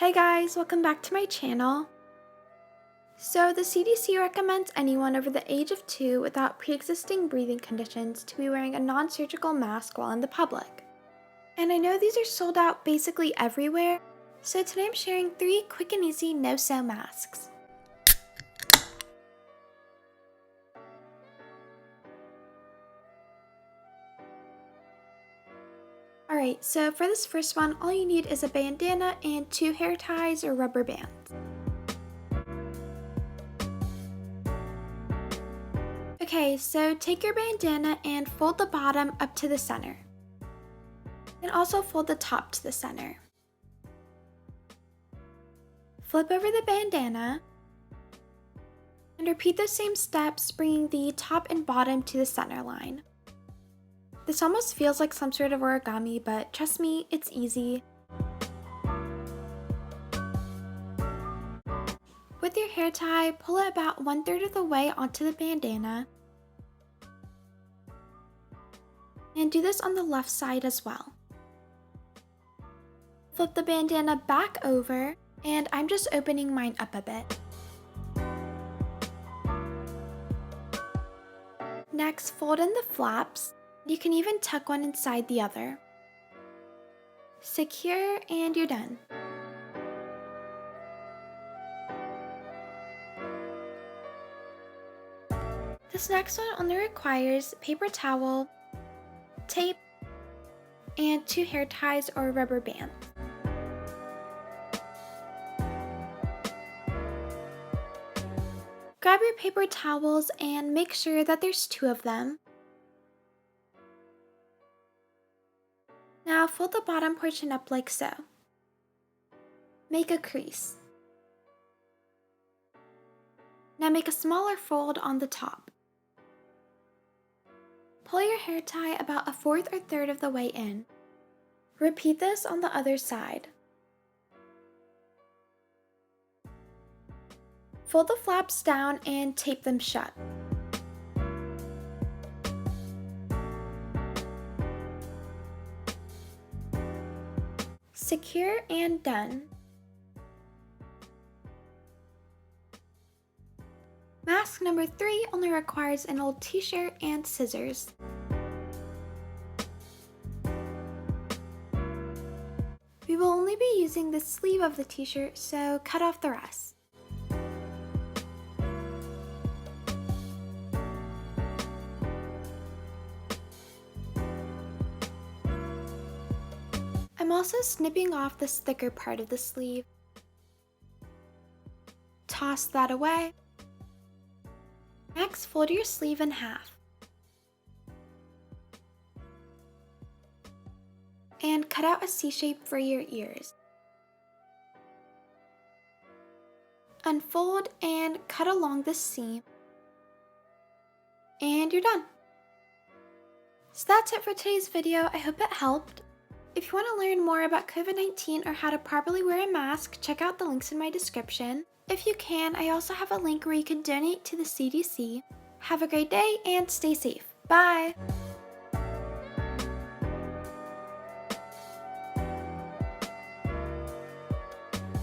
Hi guys, welcome back to my channel. So the CDC recommends anyone over the age of 2 without pre-existing breathing conditions to be wearing a non-surgical mask while in the public. And I know these are sold out basically everywhere, so today I'm sharing 3 quick and easy no-sew masks. Alright, so for this first one, all you need is a bandana and 2 hair ties or rubber bands. Okay, so take your bandana and fold the bottom up to the center. And also fold the top to the center. Flip over the bandana. And repeat the same steps, bringing the top and bottom to the center line. This almost feels like some sort of origami, but trust me, it's easy. With your hair tie, pull it about 1/3 of the way onto the bandana. And do this on the left side as well. Flip the bandana back over, and I'm just opening mine up a bit. Next, fold in the flaps. You can even tuck one inside the other. Secure, and you're done. This next one only requires paper towel, tape, and 2 hair ties or rubber bands. Grab your paper towels and make sure that there's 2 of them. Now fold the bottom portion up like so. Make a crease. Now make a smaller fold on the top. Pull your hair tie about 1/4 or 1/3 of the way in. Repeat this on the other side. Fold the flaps down and tape them shut. Secure and done. Mask number 3 only requires an old t-shirt and scissors. We will only be using the sleeve of the t-shirt, so cut off the rest. I'm also snipping off this thicker part of the sleeve. Toss that away. Next, fold your sleeve in half. And cut out a C shape for your ears. Unfold and cut along the seam. And you're done. So that's it for today's video. I hope it helped. If you want to learn more about COVID-19 or how to properly wear a mask, check out the links in my description. If you can, I also have a link where you can donate to the CDC. Have a great day and stay safe. Bye!